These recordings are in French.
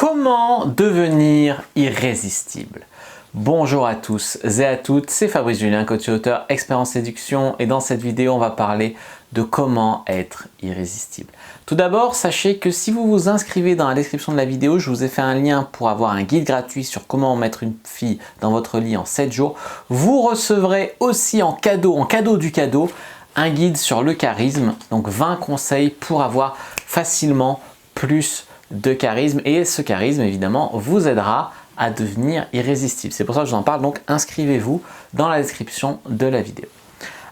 Comment devenir irrésistible? Bonjour à tous et à toutes, c'est Fabrice Julien, coach et auteur expert en séduction, et dans cette vidéo on va parler de comment être irrésistible. Tout d'abord, sachez que si vous vous inscrivez dans la description de la vidéo, je vous ai fait un lien pour avoir un guide gratuit sur comment mettre une fille dans votre lit en 7 jours. Vous recevrez aussi en cadeau du cadeau, un guide sur le charisme, donc 20 conseils pour avoir facilement plus de charisme, et ce charisme évidemment vous aidera à devenir irrésistible. C'est pour ça que je vous en parle, donc inscrivez-vous dans la description de la vidéo.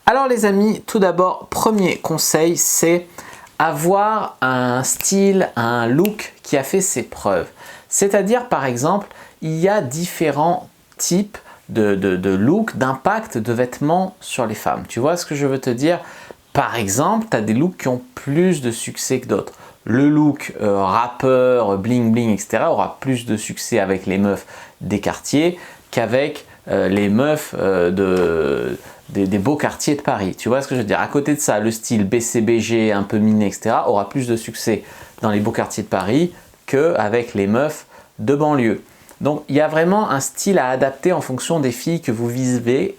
Alors les amis, tout d'abord, premier conseil, c'est avoir un style, un look qui a fait ses preuves. C'est-à-dire par exemple, il y a différents types de look, d'impact de vêtements sur les femmes. Tu vois ce que je veux te dire? Par exemple, tu as des looks qui ont plus de succès que d'autres. Le look rappeur, bling bling, etc. aura plus de succès avec les meufs des quartiers qu'avec les meufs des beaux quartiers de Paris. Tu vois ce que je veux dire? À côté de ça, le style BCBG, un peu miné, etc. aura plus de succès dans les beaux quartiers de Paris qu'avec les meufs de banlieue. Donc il y a vraiment un style à adapter en fonction des filles que vous visez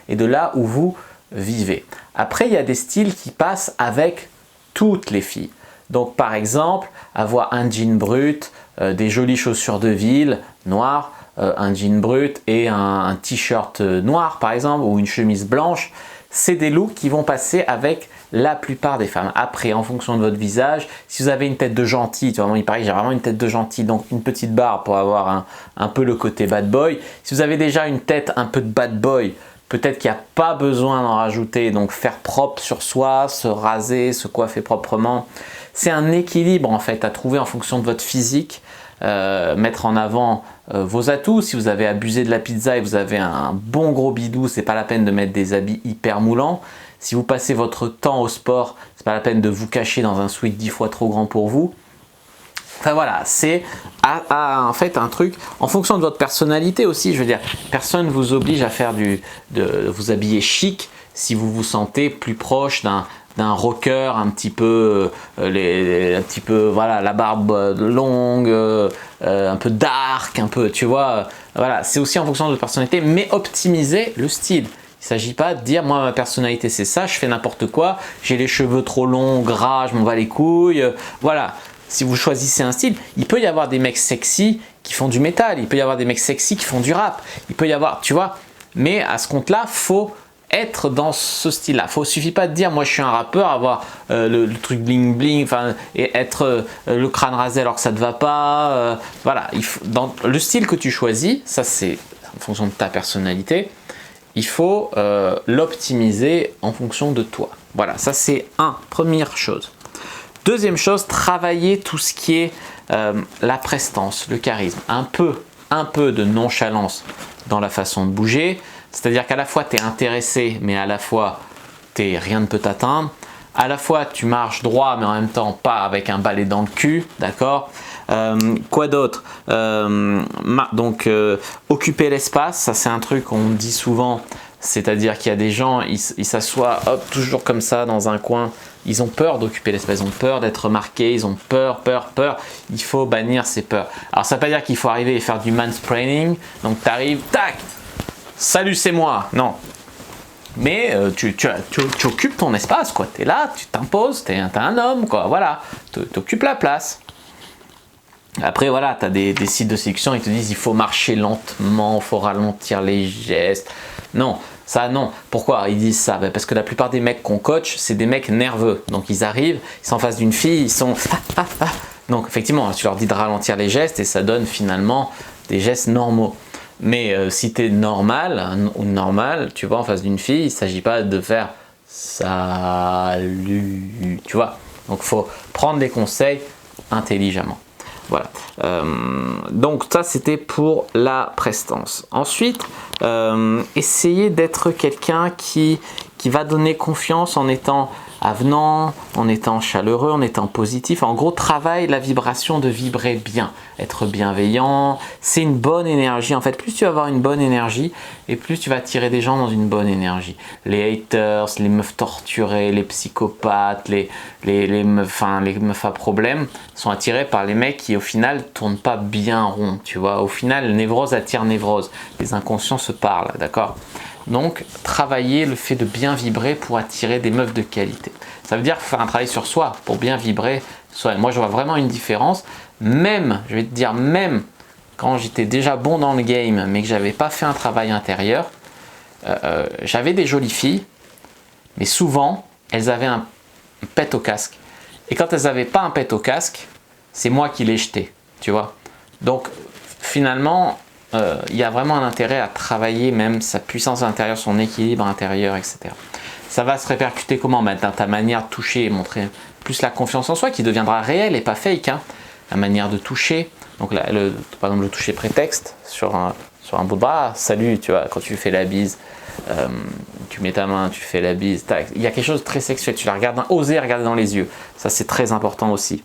et de là où vous vivez. Après, il y a des styles qui passent avec toutes les filles. Donc par exemple, avoir un jean brut, des jolies chaussures de ville noires, un jean brut et un t-shirt noir par exemple, ou une chemise blanche, c'est des looks qui vont passer avec la plupart des femmes. Après, en fonction de votre visage, si vous avez une tête de gentil, tu vois, il paraît que j'ai vraiment une tête de gentil, donc une petite barbe pour avoir un peu le côté bad boy. Si vous avez déjà une tête un peu de bad boy, peut-être qu'il n'y a pas besoin d'en rajouter, donc faire propre sur soi, se raser, se coiffer proprement. C'est un équilibre en fait à trouver en fonction de votre physique, mettre en avant vos atouts. Si vous avez abusé de la pizza et vous avez un bon gros bidou, c'est pas la peine de mettre des habits hyper moulants. Si vous passez votre temps au sport, c'est pas la peine de vous cacher dans un sweat 10 fois trop grand pour vous. Enfin voilà, c'est en fait un truc en fonction de votre personnalité aussi. Je veux dire, personne ne vous oblige à faire de vous habiller chic si vous vous sentez plus proche d'un rocker un petit peu, voilà, la barbe longue, un peu dark, un peu, tu vois. Voilà, c'est aussi en fonction de votre personnalité, mais optimiser le style. Il ne s'agit pas de dire, moi ma personnalité c'est ça, je fais n'importe quoi, j'ai les cheveux trop longs, gras, je m'en bats les couilles, voilà. Si vous choisissez un style, il peut y avoir des mecs sexy qui font du métal, il peut y avoir des mecs sexy qui font du rap, il peut y avoir, tu vois, mais à ce compte-là, faut être dans ce style-là. Il ne suffit pas de dire, moi je suis un rappeur, avoir le truc bling bling, enfin, et être le crâne rasé alors que ça ne te va pas. Voilà, dans le style que tu choisis, ça c'est en fonction de ta personnalité, il faut l'optimiser en fonction de toi. Voilà, ça c'est première chose. Deuxième chose, travailler tout ce qui est la prestance, le charisme, un peu de nonchalance dans la façon de bouger, c'est-à-dire qu'à la fois tu es intéressé, mais à la fois rien ne peut t'atteindre, à la fois tu marches droit, mais en même temps pas avec un balai dans le cul, d'accord? Quoi d'autre? Occuper l'espace, ça c'est un truc qu'on dit souvent. C'est-à-dire qu'il y a des gens, ils s'assoient toujours comme ça dans un coin, ils ont peur d'occuper l'espace, ils ont peur d'être remarqués, ils ont peur. Il faut bannir ces peurs. Alors ça ne veut pas dire qu'il faut arriver et faire du mansplaining, donc tu arrives, tac, salut c'est moi, non. Mais tu occupes ton espace, quoi. Tu es là, tu t'imposes, tu es un homme, quoi, voilà, tu occupes la place. Après voilà, tu as des sites de séduction, ils te disent il faut marcher lentement, il faut ralentir les gestes. Non, ça non. Pourquoi ils disent ça? Parce que la plupart des mecs qu'on coach, c'est des mecs nerveux. Donc ils arrivent, ils sont en face d'une fille, ils sont... Donc effectivement, tu leur dis de ralentir les gestes et ça donne finalement des gestes normaux. Mais si tu es normal ou normal, tu vois, en face d'une fille, il ne s'agit pas de faire salut, tu vois. Donc il faut prendre les conseils intelligemment. Voilà, donc ça c'était pour la prestance. Ensuite, essayez d'être quelqu'un qui qui va donner confiance en étant avenant, en étant chaleureux, en étant positif. En gros, travaille la vibration de vibrer bien, être bienveillant. C'est une bonne énergie. En fait, plus tu vas avoir une bonne énergie et plus tu vas attirer des gens dans une bonne énergie. Les haters, les meufs torturées, les psychopathes, les meufs à problème sont attirés par les mecs qui au final tournent pas bien rond. Tu vois, au final, névrose attire névrose. Les inconscients se parlent, d'accord? Donc, travailler le fait de bien vibrer pour attirer des meufs de qualité. Ça veut dire faire un travail sur soi pour bien vibrer. Moi, je vois vraiment une différence. Même, je vais te dire, même quand j'étais déjà bon dans le game, mais que j'avais pas fait un travail intérieur, j'avais des jolies filles, mais souvent, elles avaient un pet au casque. Et quand elles n'avaient pas un pet au casque, c'est moi qui les jetais, tu vois. Donc, finalement, il y a vraiment un intérêt à travailler même sa puissance intérieure, son équilibre intérieur, etc. Ça va se répercuter comment? Dans ta manière de toucher et montrer plus la confiance en soi qui deviendra réelle et pas fake. Hein. La manière de toucher, donc par exemple le toucher prétexte sur un bout de bras, salut, tu vois, quand tu fais la bise, tu mets ta main, tu fais la bise, il y a quelque chose de très sexuel, tu la regardes, oser regarder dans les yeux, ça c'est très important aussi.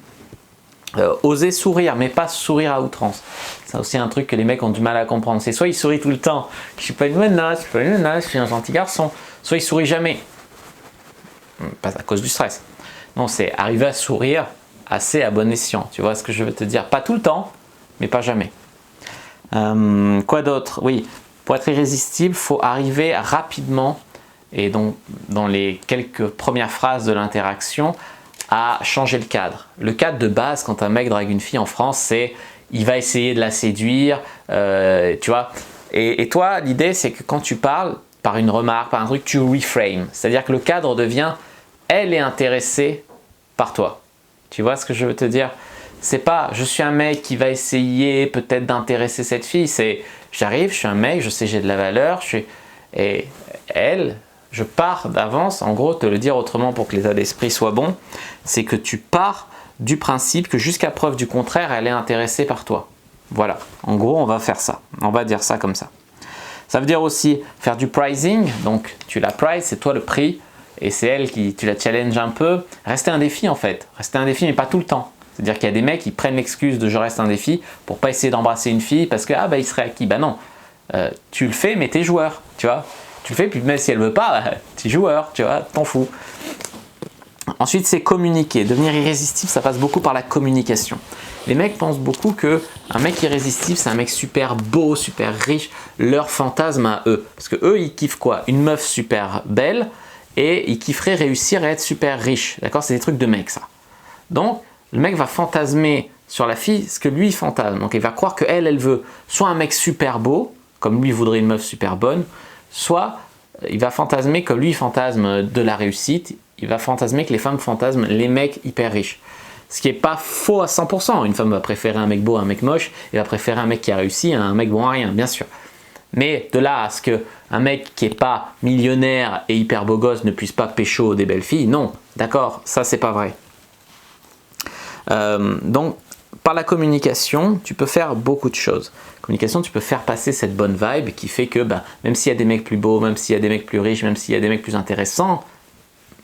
Oser sourire, mais pas sourire à outrance. C'est aussi un truc que les mecs ont du mal à comprendre. C'est soit ils sourient tout le temps, je suis pas une menace, je suis un gentil garçon. Soit ils sourient jamais, pas à cause du stress. Non, c'est arriver à sourire assez à bon escient. Tu vois ce que je veux te dire? Pas tout le temps, mais pas jamais. Quoi d'autre? Oui, pour être irrésistible, faut arriver rapidement et donc dans les quelques premières phrases de l'interaction à changer le cadre. Le cadre de base quand un mec drague une fille en France, c'est il va essayer de la séduire, tu vois. Et toi, l'idée c'est que quand tu parles, par une remarque, par un truc, tu reframes. C'est-à-dire que le cadre devient elle est intéressée par toi. Tu vois ce que je veux te dire? C'est pas je suis un mec qui va essayer peut-être d'intéresser cette fille, c'est j'arrive, je suis un mec, je sais j'ai de la valeur, et elle, je pars d'avance, en gros te le dire autrement pour que l'état d'esprit soit bon, c'est que tu pars du principe que jusqu'à preuve du contraire, elle est intéressée par toi. Voilà, en gros on va faire ça, on va dire ça comme ça. Ça veut dire aussi faire du pricing, donc tu la price, c'est toi le prix, et c'est elle qui, tu la challenge un peu. Rester un défi en fait, rester un défi mais pas tout le temps. C'est-à-dire qu'il y a des mecs qui prennent l'excuse de je reste un défi pour pas essayer d'embrasser une fille parce que il serait acquis. Bah non, tu le fais mais t'es joueur, tu vois. Tu le fais puis même si elle veut pas, t'es joueur, tu vois, t'en fous. Ensuite c'est communiquer. Devenir irrésistible ça passe beaucoup par la communication. Les mecs pensent beaucoup que un mec irrésistible c'est un mec super beau, super riche, leur fantasme à eux. Parce que eux ils kiffent quoi? Une meuf super belle et ils kifferaient réussir à être super riche. D'accord? C'est des trucs de mecs ça. Donc le mec va fantasmer sur la fille ce que lui il fantasme. Donc il va croire qu'elle, elle veut soit un mec super beau, comme lui voudrait une meuf super bonne, soit il va fantasmer que lui il fantasme de la réussite, il va fantasmer que les femmes fantasment les mecs hyper riches. Ce qui n'est pas faux à 100%. Une femme va préférer un mec beau à un mec moche, et va préférer un mec qui a réussi à un mec bon à rien, bien sûr. Mais de là à ce qu'un mec qui n'est pas millionnaire et hyper beau gosse ne puisse pas pécho des belles filles, non, d'accord, ça c'est pas vrai. Donc par la communication tu peux faire beaucoup de choses. Communication, tu peux faire passer cette bonne vibe qui fait que même s'il y a des mecs plus beaux, même s'il y a des mecs plus riches, même s'il y a des mecs plus intéressants,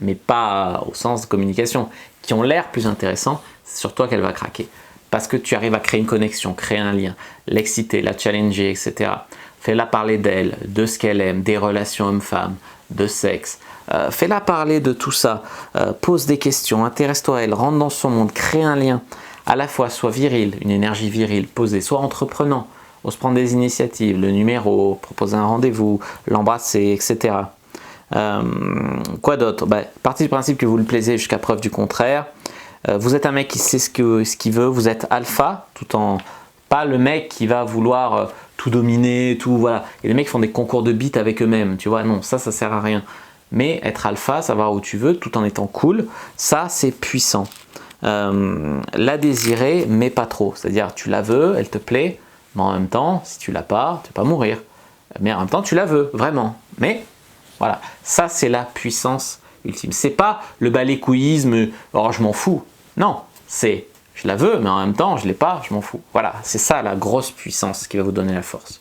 mais pas au sens de communication, qui ont l'air plus intéressants, c'est sur toi qu'elle va craquer. Parce que tu arrives à créer une connexion, créer un lien, l'exciter, la challenger, etc. Fais-la parler d'elle, de ce qu'elle aime, des relations hommes-femmes, de sexe. Fais-la parler de tout ça, pose des questions, intéresse-toi à elle, rentre dans son monde, crée un lien, à la fois soit viril, une énergie virile posée, soit entreprenant, ose prendre des initiatives, le numéro, proposer un rendez-vous, l'embrasser, etc. Quoi d'autre? Partez du principe que vous le plaisez jusqu'à preuve du contraire. Vous êtes un mec qui sait ce qu'il veut, vous êtes alpha, tout en pas le mec qui va vouloir tout dominer, tout voilà. Et les mecs font des concours de beats avec eux-mêmes, tu vois, non, ça sert à rien. Mais être alpha, savoir où tu veux, tout en étant cool, ça c'est puissant. La désirer, mais pas trop. C'est-à-dire tu la veux, elle te plaît, mais en même temps, si tu l'as pas, tu vas pas mourir. Mais en même temps, tu la veux, vraiment. Mais voilà, ça c'est la puissance ultime. C'est pas le balécouillisme, oh je m'en fous. Non, c'est je la veux, mais en même temps, je l'ai pas, je m'en fous. Voilà, c'est ça la grosse puissance qui va vous donner la force.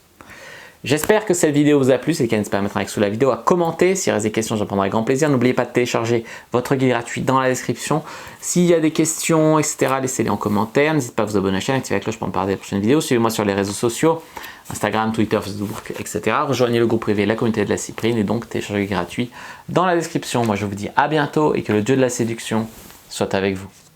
J'espère que cette vidéo vous a plu, c'est n'hésitez pas à mettre un like sous la vidéo, à commenter, s'il reste des questions, je répondrai avec grand plaisir. N'oubliez pas de télécharger votre guide gratuit dans la description. S'il y a des questions, etc., laissez-les en commentaire. N'hésitez pas à vous abonner à la chaîne, activer la cloche pour ne pas rater les prochaines vidéos. Suivez-moi sur les réseaux sociaux, Instagram, Twitter, Facebook, etc. Rejoignez le groupe privé, la communauté de la Cyprine et donc téléchargez le guide gratuit dans la description. Moi je vous dis à bientôt et que le dieu de la séduction soit avec vous.